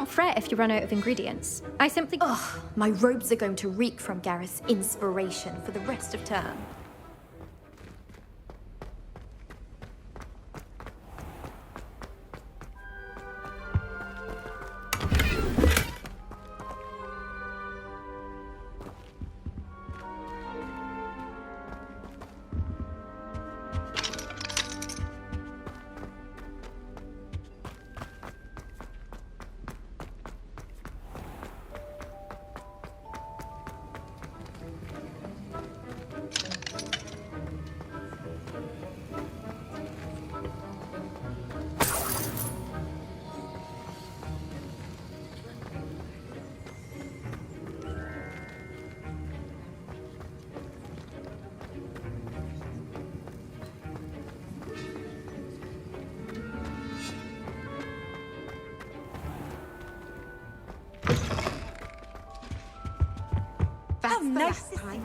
not fret if you run out of ingredients. I simply... Ugh, my robes are going to reek from Gareth's inspiration for the rest of term. Oh, nice time.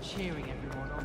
Cheering everyone on.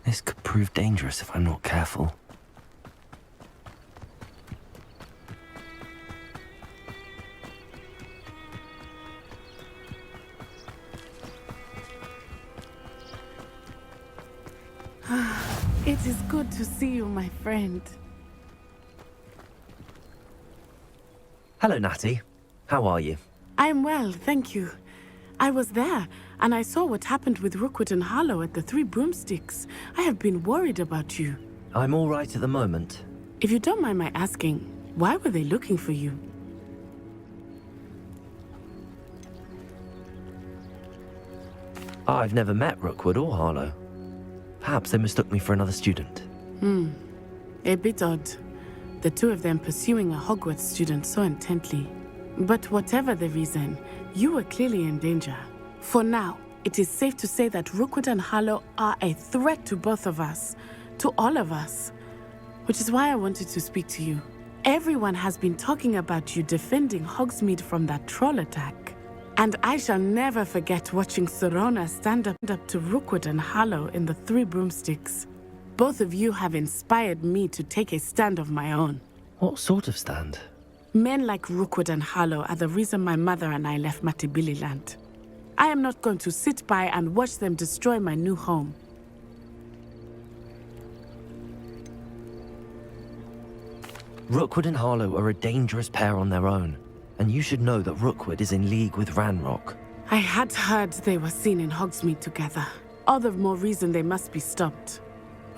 This could prove dangerous if I'm not careful. It is good to see you, my friend. Hello, Natty. How are you? I'm well, thank you. I was there, and I saw what happened with Rookwood and Harlow at the Three Broomsticks. I have been worried about you. I'm all right at the moment. If you don't mind my asking, why were they looking for you? I've never met Rookwood or Harlow. Perhaps they mistook me for another student. A bit odd. The two of them pursuing a Hogwarts student so intently. But whatever the reason, you were clearly in danger. For now, it is safe to say that Rookwood and Harlow are a threat to both of us. To all of us. Which is why I wanted to speak to you. Everyone has been talking about you defending Hogsmeade from that troll attack. And I shall never forget watching Sorona stand up to Rookwood and Harlow in the Three Broomsticks. Both of you have inspired me to take a stand of my own. What sort of stand? Men like Rookwood and Harlow are the reason my mother and I left Matabeleland. I am not going to sit by and watch them destroy my new home. Rookwood and Harlow are a dangerous pair on their own, and you should know that Rookwood is in league with Ranrock. I had heard they were seen in Hogsmeade together. All the more reason they must be stopped.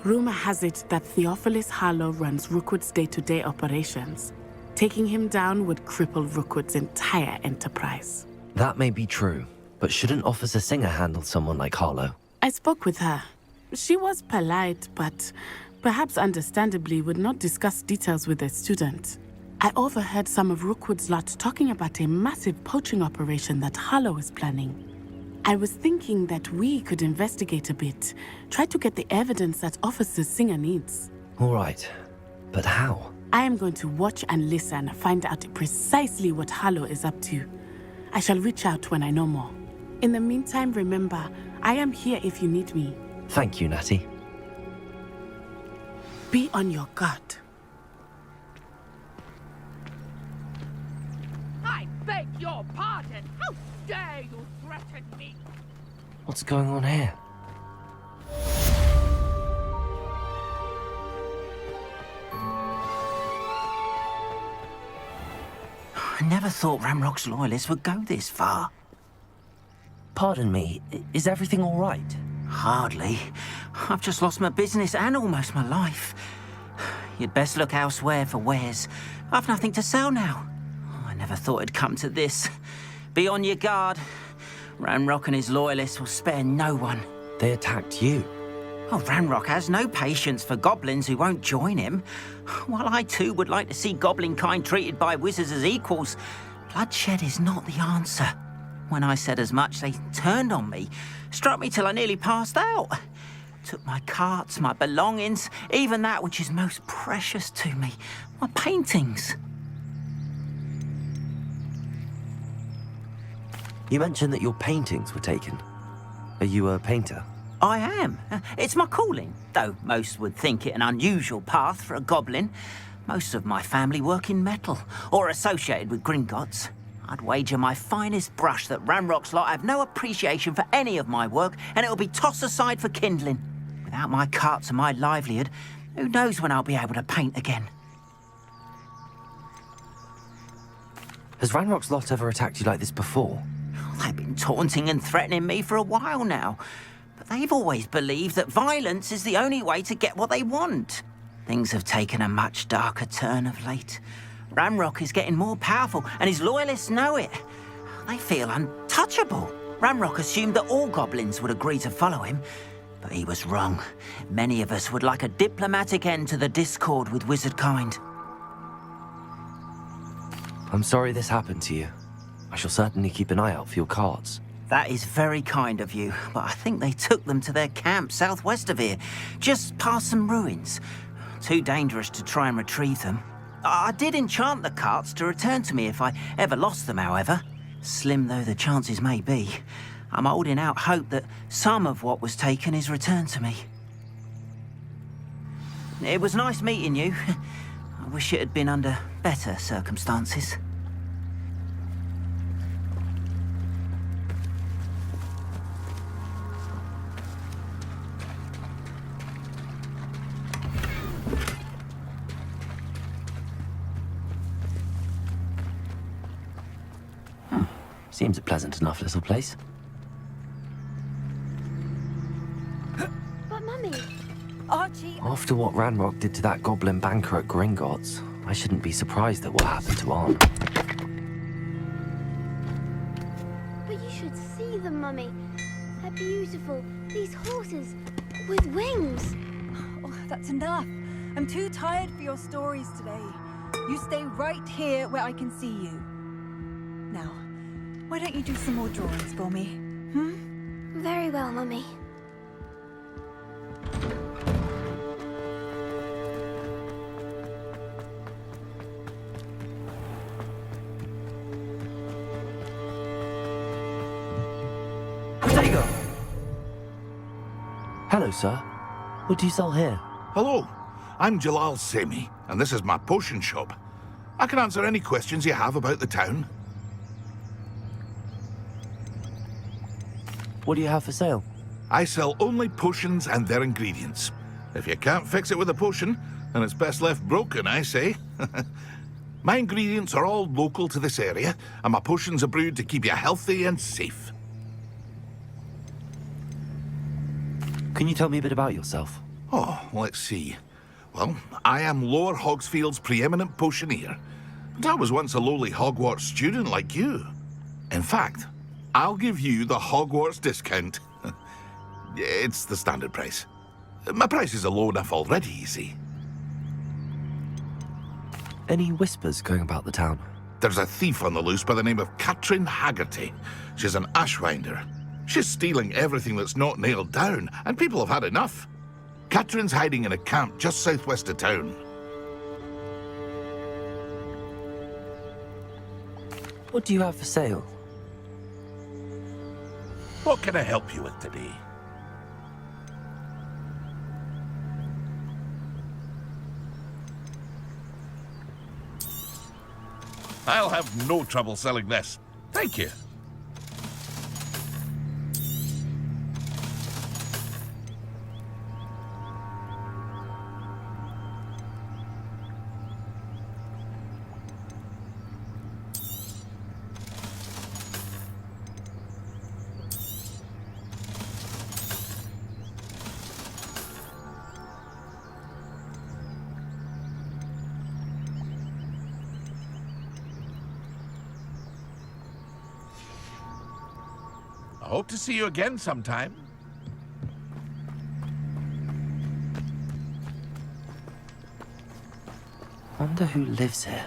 Rumor has it that Theophilus Harlow runs Rookwood's day-to-day operations. Taking him down would cripple Rookwood's entire enterprise. That may be true, but shouldn't Officer Singer handle someone like Harlow? I spoke with her. She was polite, but perhaps understandably would not discuss details with a student. I overheard some of Rookwood's lot talking about a massive poaching operation that Harlow is planning. I was thinking that we could investigate a bit, try to get the evidence that Officer Singer needs. All right, but how? I am going to watch and listen, find out precisely what Harlow is up to. I shall reach out when I know more. In the meantime, remember, I am here if you need me. Thank you, Natty. Be on your guard. I beg your pardon! How dare you threaten me? What's going on here? I never thought Ranrock's loyalists would go this far. Pardon me, is everything all right? Hardly. I've just lost my business and almost my life. You'd best look elsewhere for wares. I've nothing to sell now. I never thought it'd come to this. Be on your guard. Ranrock and his loyalists will spare no one. They attacked you. Oh, Ranrock has no patience for goblins who won't join him. While I too would like to see goblin kind treated by wizards as equals, bloodshed is not the answer. When I said as much, they turned on me, struck me till I nearly passed out. Took my carts, my belongings, even that which is most precious to me, my paintings. You mentioned that your paintings were taken. Are you a painter? I am. It's my calling, though most would think it an unusual path for a goblin. Most of my family work in metal, or associated with Gringotts. I'd wager my finest brush that Ranrock's lot have no appreciation for any of my work, and it'll be tossed aside for kindling. Without my carts and my livelihood, who knows when I'll be able to paint again? Has Ranrock's lot ever attacked you like this before? They've been taunting and threatening me for a while now. But they've always believed that violence is the only way to get what they want. Things have taken a much darker turn of late. Ranrock is getting more powerful, and his loyalists know it. They feel untouchable. Ranrock assumed that all goblins would agree to follow him, but he was wrong. Many of us would like a diplomatic end to the discord with wizard kind. I'm sorry this happened to you. I shall certainly keep an eye out for your carts. That is very kind of you, but I think they took them to their camp southwest of here, just past some ruins. Too dangerous to try and retrieve them. I did enchant the carts to return to me if I ever lost them, however. Slim though the chances may be, I'm holding out hope that some of what was taken is returned to me. It was nice meeting you. I wish it had been under better circumstances. Seems a pleasant enough little place. After what Ranrock did to that goblin banker at Gringotts, I shouldn't be surprised at what happened to Arn. But you should see them, Mummy. They're beautiful. These horses with wings. Oh, that's enough. I'm too tired for your stories today. You stay right here where I can see you. Now, why don't you do some more drawings for me? Very well, Mummy. Hello, sir. What do you sell here? Hello, I'm Jalal Semi, and this is my potion shop. I can answer any questions you have about the town. What do you have for sale? I sell only potions and their ingredients. If you can't fix it with a potion, then it's best left broken, I say. My ingredients are all local to this area, and my potions are brewed to keep you healthy and safe. Can you tell me a bit about yourself? Oh, let's see. Well, I am Lower Hogsfield's preeminent potioneer. And I was once a lowly Hogwarts student like you. In fact, I'll give you the Hogwarts discount. It's the standard price. My prices are low enough already, you see. Any whispers going about the town? There's a thief on the loose by the name of Katrin Haggerty. She's an ashwinder. She's stealing everything that's not nailed down, and people have had enough. Katrin's hiding in a camp just southwest of town. What do you have for sale? What can I help you with today? I'll have no trouble selling this. Thank you. I hope to see you again sometime. Wonder who lives here.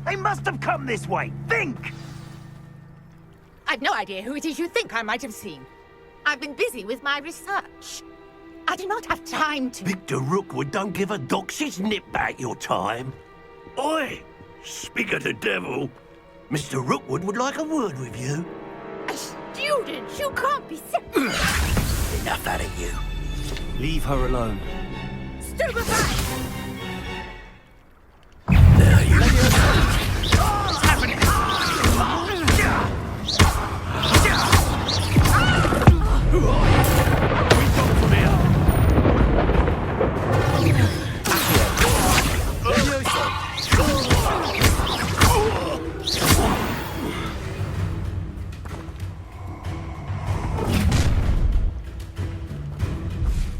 They must have come this way. Think! I've no idea who it is you think I might have seen. I've been busy with my research. I do not have time to... Victor Rookwood don't give a doxy's nip back your time. Oi! Speak of the devil. Mr. Rookwood would like a word with you. A student? You can't be... Enough out of you. Leave her alone. Stupefy! Now you... What's happening?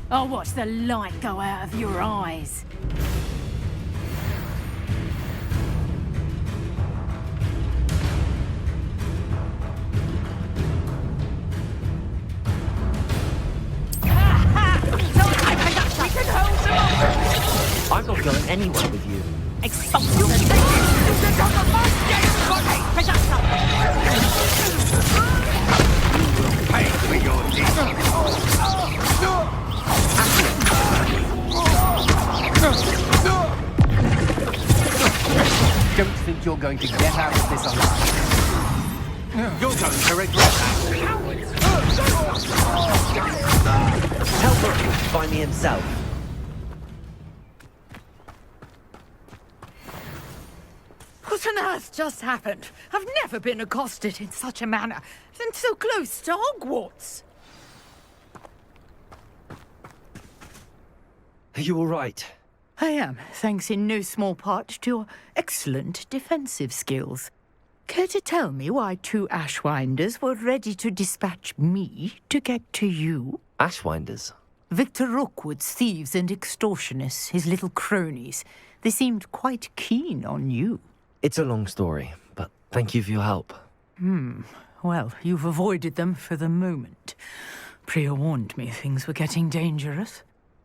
I'll watch the light go out of your eyes. anywhere with you. Expulsion! Pay for your Don't think you're going to get out of this alive. You're going to regret that. Tell Rookwood to find me himself. What on earth just happened? I've never been accosted in such a manner, and so close to Hogwarts. Are you all right? I am, thanks in no small part to your excellent defensive skills. Care to tell me why 2 Ashwinders were ready to dispatch me to get to you? Ashwinders? Victor Rookwood's thieves and extortionists, his little cronies. They seemed quite keen on you. It's a long story, but thank you for your help. Well, you've avoided them for the moment. Priya warned me things were getting dangerous.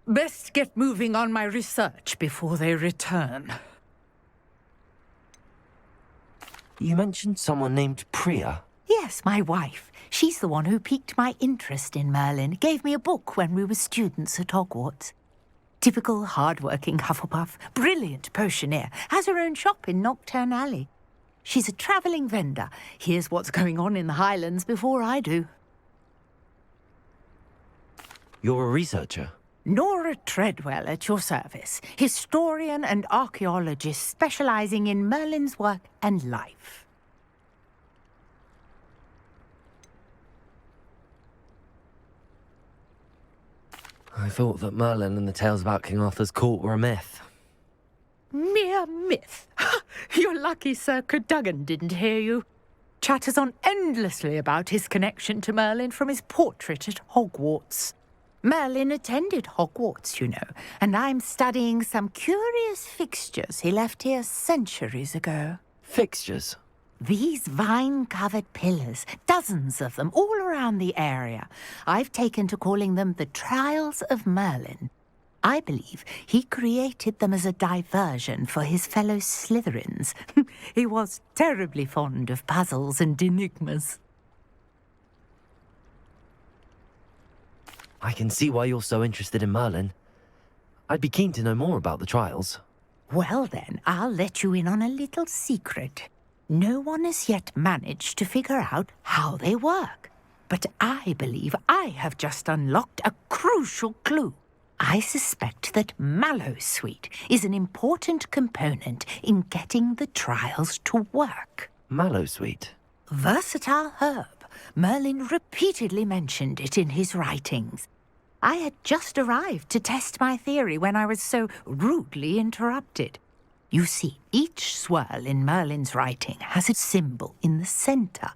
Best get moving on my research before they return. You mentioned someone named Priya. Yes, my wife. She's the one who piqued my interest in Merlin. Gave me a book when we were students at Hogwarts. Typical hard-working Hufflepuff, brilliant potioneer, has her own shop in Knockturn Alley. She's a travelling vendor. Hears what's going on in the Highlands before I do. You're a researcher? Nora Treadwell at your service, historian and archaeologist specialising in Merlin's work and life. I thought that Merlin and the tales about King Arthur's court were a myth. Mere myth. You're lucky Sir Cadogan didn't hear you. Chatters on endlessly about his connection to Merlin from his portrait at Hogwarts. Merlin attended Hogwarts, you know, and I'm studying some curious fixtures he left here centuries ago. Fixtures? These vine-covered pillars, dozens of them, all around the area. I've taken to calling them the Trials of Merlin. I believe he created them as a diversion for his fellow Slytherins. He was terribly fond of puzzles and enigmas. I can see why you're so interested in Merlin. I'd be keen to know more about the trials. Well then, I'll let you in on a little secret. No one has yet managed to figure out how they work. But I believe I have just unlocked a crucial clue. I suspect that Mallowsweet is an important component in getting the trials to work. Mallowsweet? Versatile herb. Merlin repeatedly mentioned it in his writings. I had just arrived to test my theory when I was so rudely interrupted. You see, each swirl in Merlin's writing has a symbol in the centre.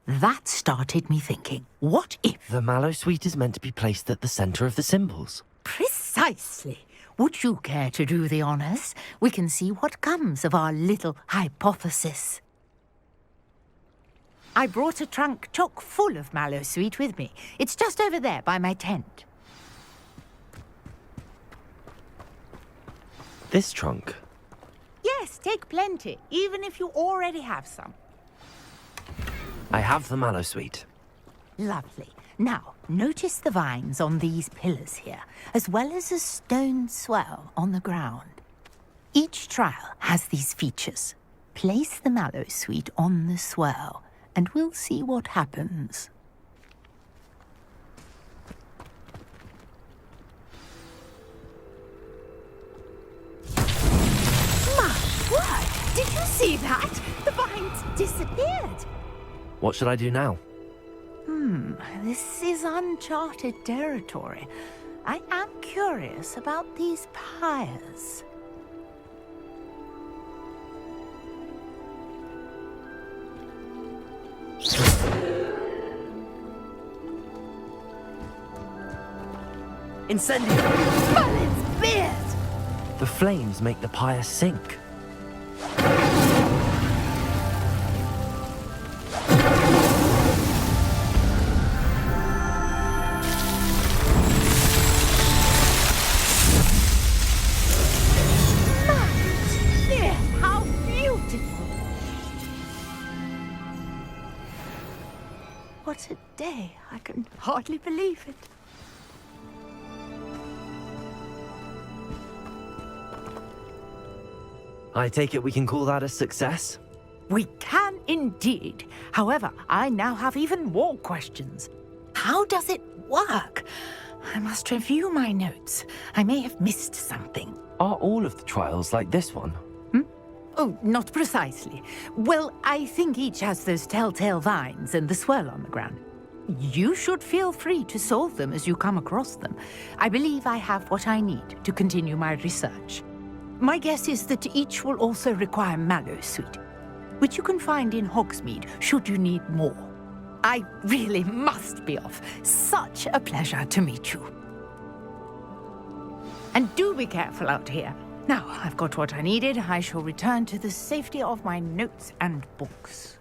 That started me thinking, what if... The Mallowsweet is meant to be placed at the centre of the symbols. Precisely. Would you care to do the honours? We can see what comes of our little hypothesis. I brought a trunk chock full of Mallowsweet with me. It's just over there by my tent. This trunk? Yes, take plenty, even if you already have some. I have the Mallowsweet. Lovely. Now, notice the vines on these pillars here, as well as a stone swirl on the ground. Each trial has these features. Place the Mallowsweet on the swirl, and we'll see what happens. My word! Did you see that? The vines disappeared. What should I do now? This is uncharted territory. I am curious about these pyres. Incendio! Merlin's beard! The flames make the pyre sink. what a day. I can hardly believe it. I take it we can call that a success? We can indeed. However, I now have even more questions. How does it work? I must review my notes. I may have missed something. Are all of the trials like this one? Oh, not precisely. Well, I think each has those telltale vines and the swirl on the ground. You should feel free to solve them as you come across them. I believe I have what I need to continue my research. My guess is that each will also require mallow sweet, which you can find in Hogsmeade should you need more. I really must be off. Such a pleasure to meet you. And do be careful out here. Now, I've got what I needed. I shall return to the safety of my notes and books.